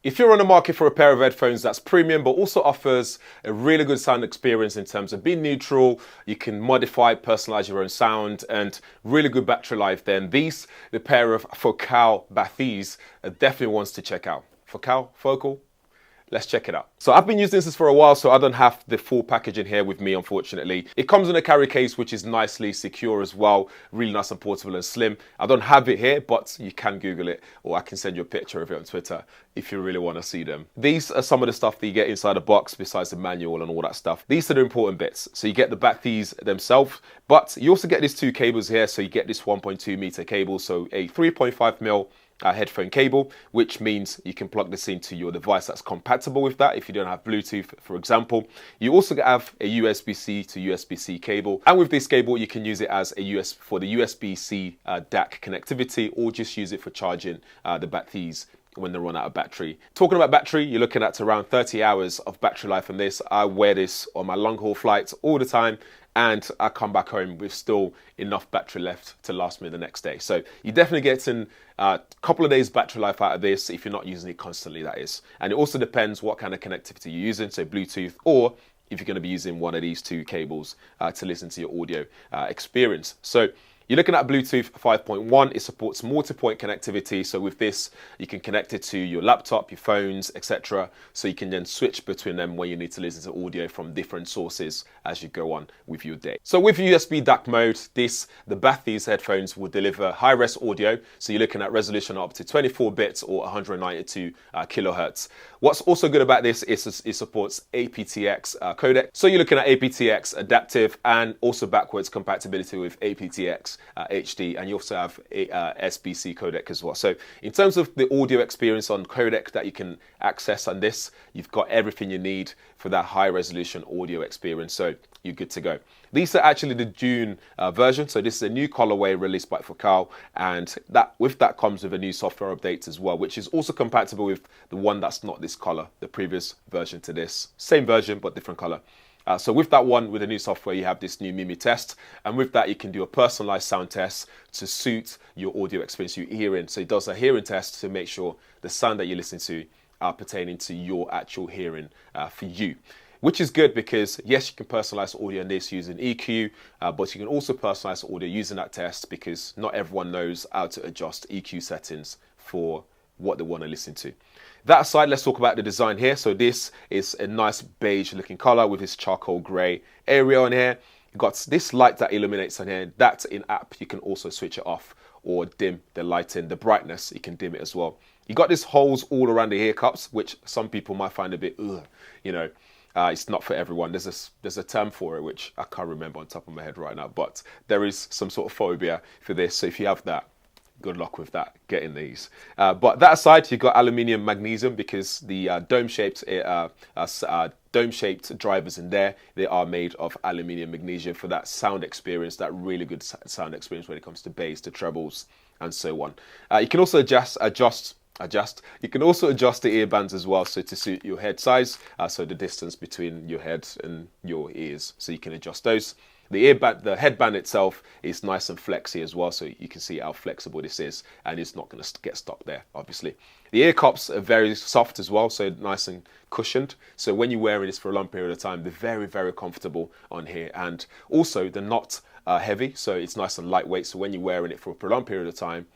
If you're on the market for a pair of headphones that's premium but also offers a really good sound experience in terms of being neutral, you can modify, personalize your own sound, and really good battery life, then the pair of Focal Bathys, are definitely ones to check out. Focal? Let's check it out. So I've been using this for a while, so I don't have the full package in here with me, unfortunately. It comes in a carry case, which is nicely secure as well. Really nice and portable and slim. I don't have it here, but you can Google it, or I can send you a picture of it on Twitter if you really want to see them. These are some of the stuff that you get inside the box, besides the manual and all that stuff. These are the important bits. So you get the Bathys themselves, but you also get these two cables here. So you get this 1.2 meter cable, so a 3.5mm headphone cable, which means you can plug this into your device that's compatible with that if you don't have Bluetooth, for example. You also have a USB-C to USB-C cable, and with this cable you can use it as for the USB-C DAC connectivity, or just use it for charging the Bathys when they run out of battery. Talking about battery, you're looking at around 30 hours of battery life on this. I wear this on my long haul flights all the time, and I come back home with still enough battery left to last me the next day. So you definitely get a couple of days battery life out of this if you're not using it constantly, that is. And it also depends what kind of connectivity you're using, so Bluetooth, or if you're going to be using one of these two cables to listen to your audio experience. So you're looking at Bluetooth 5.1. It supports multi-point connectivity. So with this, you can connect it to your laptop, your phones, etc. So you can then switch between them when you need to listen to audio from different sources as you go on with your day. So with USB DAC mode, the Bathys headphones will deliver high-res audio. So you're looking at resolution up to 24 bits or 192 kilohertz. What's also good about this is it supports aptX codec. So you're looking at aptX adaptive and also backwards compatibility with aptX HD, and you also have a SBC codec as well. So in terms of the audio experience on codec that you can access on this, you've got everything you need for that high resolution audio experience. So you're good to go. These are actually the June version. So this is a new colorway released by Focal, and with that comes with a new software update as well, which is also compatible with the one that's not this color, the previous version to this. Same version, but different color. So with that one, with the new software, you have this new Mimi test. And with that, you can do a personalized sound test to suit your audio experience, your hearing. So it does a hearing test to make sure the sound that you listen to are pertaining to your actual hearing for you. Which is good because, yes, you can personalize audio in this using EQ, but you can also personalize audio using that test, because not everyone knows how to adjust EQ settings for what they want to listen to. That aside, let's talk about the design here. So this is a nice beige looking color with this charcoal gray area on here. You've got this light that illuminates on here. That in app, you can also switch it off or dim the lighting, the brightness, you can dim it as well. You got these holes all around the ear cups, which some people might find a bit, it's not for everyone. There's a term for it, which I can't remember on top of my head right now, but there is some sort of phobia for this. So if you have that, good luck with that, getting these. But that aside, you've got aluminium magnesium, because the dome-shaped drivers in there, they are made of aluminium magnesium for that sound experience, that really good sound experience when it comes to bass, to trebles, and so on. You can also adjust. You can also adjust the earbands as well, so to suit your head size, so the distance between your head and your ears, so you can adjust those. The headband itself is nice and flexy as well, so you can see how flexible this is, and it's not going to get stuck there, obviously. The ear cups are very soft as well, so nice and cushioned. So when you're wearing this for a long period of time, they're very, very comfortable on here. And also, they're not heavy, so it's nice and lightweight. So when you're wearing it for a prolonged period of time,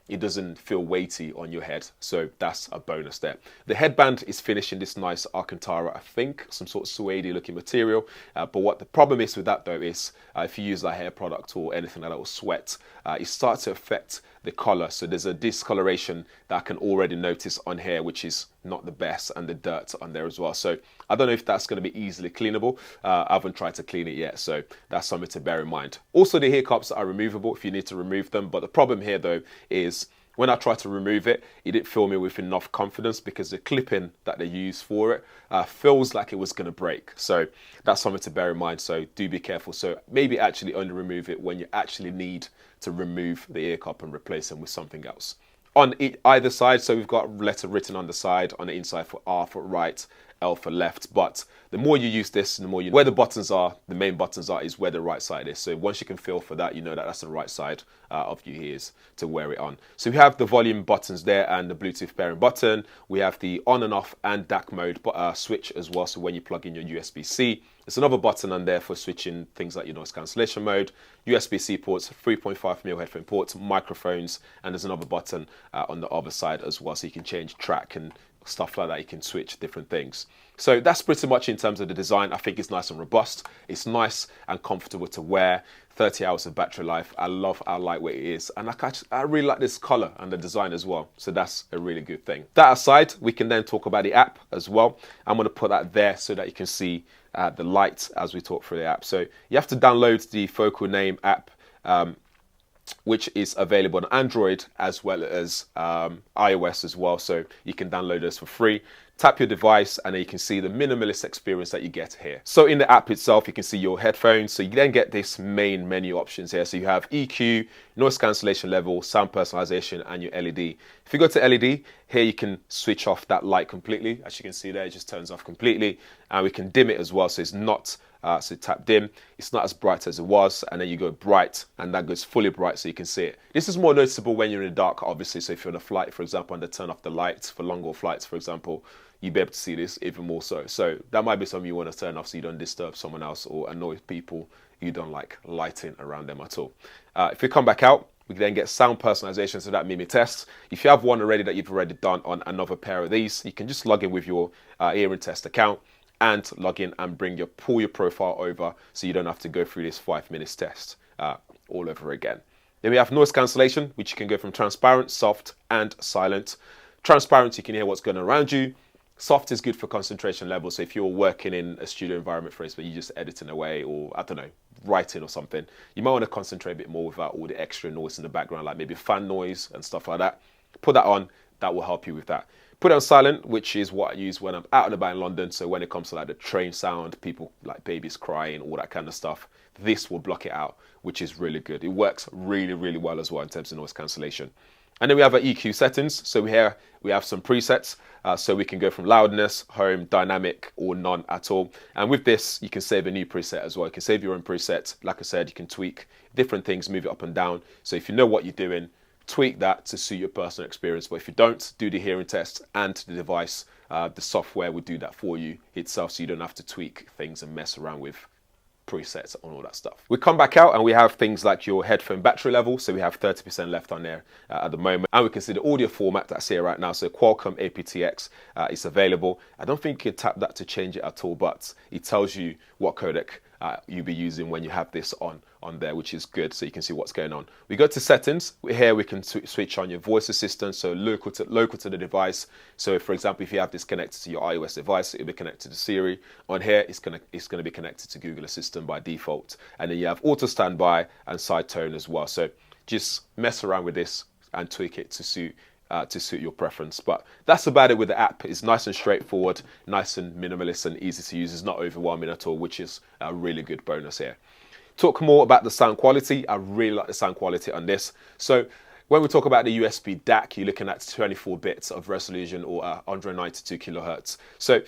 it doesn't feel weighty on your head, so that's a bonus there. The headband is finished in this nice Alcantara, I think, some sort of suede looking material. But what the problem is with that though is if you use a hair product or anything like that, or sweat, it starts to affect the color. So there's a discoloration that I can already notice on here, which is not the best, and the dirt on there as well. So I don't know if that's going to be easily cleanable. I haven't tried to clean it yet, so that's something to bear in mind. Also, the ear cups are removable if you need to remove them, but the problem here though is when I tried to remove it, it didn't fill me with enough confidence, because the clipping that they use for it feels like it was going to break. So that's something to bear in mind, so do be careful. So maybe actually only remove it when you actually need to remove the ear cup and replace them with something else. On either side, so we've got a letter written on the side, on the inside for R for right, L for left. But the more you use this, the more you, where the buttons are, the main buttons are, is where the right side is. So once you can feel for that, you know that that's the right side of your ears to wear it on. So we have the volume buttons there and the Bluetooth pairing button. We have the on and off and DAC mode switch as well. So when you plug in your USB-C, there's another button on there for switching things like your noise cancellation mode, USB-C ports, 3.5mm headphone ports, microphones, and there's another button on the other side as well, so you can change track and stuff like that. You can switch different things. So that's pretty much in terms of the design. I think it's nice and robust. It's nice and comfortable to wear. 30 hours of battery life. I love how lightweight it is, and I really like this color and the design as well. So that's a really good thing. That aside, we can then talk about the app as well. I'm going to put that there so that you can see the light as we talk through the app. So you have to download the Focal Name app, which is available on Android as well as iOS as well. So you can download this for free. Tap your device and then you can see the minimalist experience that you get here. So in the app itself, you can see your headphones. So you then get this main menu options here. So you have EQ, noise cancellation level, sound personalization, and your LED. If you go to LED, here you can switch off that light completely. As you can see there, it just turns off completely. And we can dim it as well. So it's not, so tap dim. It's not as bright as it was. And then you go bright and that goes fully bright so you can see it. This is more noticeable when you're in the dark, obviously. So if you're on a flight, for example, and they turn off the lights for longer flights, for example, you'll be able to see this even more so. So that might be something you want to turn off so you don't disturb someone else or annoy people you don't like lighting around them at all. If we come back out, we then get sound personalization, so that mimic test. If you have one already that you've already done on another pair of these, you can just log in with your hearing test account and log in and pull your profile over so you don't have to go through this 5 minutes test all over again. Then we have noise cancellation, which you can go from transparent, soft, and silent. Transparent, you can hear what's going on around you. Soft is good for concentration levels. So if you're working in a studio environment, for instance, you're just editing away or, I don't know, writing or something, you might want to concentrate a bit more without all the extra noise in the background, like maybe fan noise and stuff like that. Put that on, that will help you with that. Put it on silent, which is what I use when I'm out and about in London. So when it comes to like the train sound, people like babies crying, all that kind of stuff, this will block it out, which is really good. It works really, really well as well in terms of noise cancellation. And then we have our EQ settings. So here we have some presets. So we can go from loudness, home, dynamic, or none at all. And with this, you can save a new preset as well. You can save your own preset. Like I said, you can tweak different things, move it up and down. So if you know what you're doing, tweak that to suit your personal experience. But if you don't, do the hearing test and the device, the software will do that for you itself, so you don't have to tweak things and mess around with presets on all that stuff. We come back out and we have things like your headphone battery level. So we have 30% left on there at the moment. And we can see the audio format that's here right now. So Qualcomm aptX is available. I don't think you can tap that to change it at all, but it tells you what codec you'll be using when you have this on there, which is good, so you can see what's going on. We go to settings. Here we can switch on your voice assistant, so local to the device. So for example, if you have this connected to your iOS device, it'll be connected to Siri. On here, it's gonna be connected to Google Assistant by default. And then you have auto standby and side tone as well. So just mess around with this and tweak it to suit your preference. But that's about it with the app. It's nice and straightforward, nice and minimalist and easy to use. It's not overwhelming at all, which is a really good bonus here. Talk more about the sound quality. I really like the sound quality on this. So when we talk about the USB DAC, you're looking at 24 bits of resolution or 192 kilohertz. So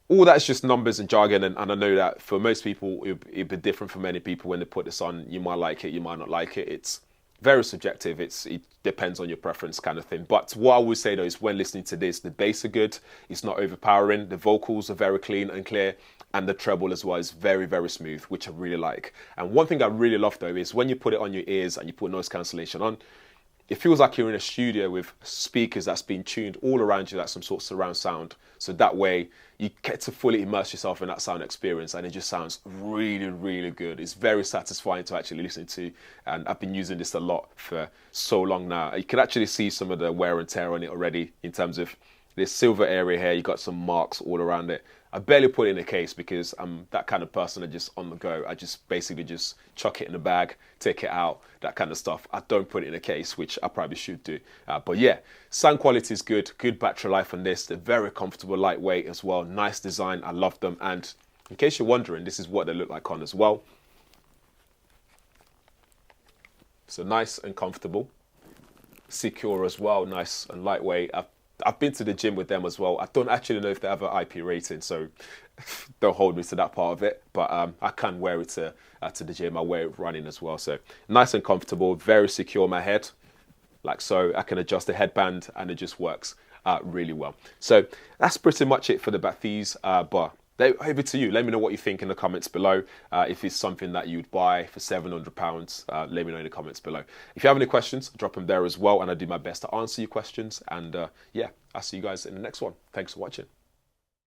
all that's just numbers and jargon, and I know that for most people, it'd be different for many people when they put this on. You might like it, you might not like it. It's very subjective. It depends on your preference kind of thing. But what I would say though is when listening to this, the bass are good. It's not overpowering. The vocals are very clean and clear. And the treble as well is very, very smooth, which I really like. And one thing I really love though is when you put it on your ears and you put noise cancellation on, it feels like you're in a studio with speakers that's been tuned all around you, like some sort of surround sound. So that way you get to fully immerse yourself in that sound experience, and it just sounds really, really good. It's very satisfying to actually listen to, and I've been using this a lot for so long now. You can actually see some of the wear and tear on it already in terms of this silver area here. You got some marks all around it. I barely put it in a case because I'm that kind of person that just on the go. I just basically just chuck it in a bag, take it out, that kind of stuff. I don't put it in a case, which I probably should do. But yeah, sound quality is good battery life on this. They're very comfortable, lightweight as well. Nice design, I love them. And in case you're wondering, this is what they look like on as well. So nice and comfortable. Secure as well, nice and lightweight. I've been to the gym with them as well. I don't actually know if they have an IP rating, so don't hold me to that part of it. But I can wear it to the gym. I wear it running as well. So nice and comfortable, very secure on my head. Like so, I can adjust the headband and it just works really well. So that's pretty much it for the Bathys, but over to you. Let me know what you think in the comments below. If it's something that you'd buy for £700, let me know in the comments below. If you have any questions, drop them there as well, and I do my best to answer your questions. And yeah, I'll see you guys in the next one. Thanks for watching.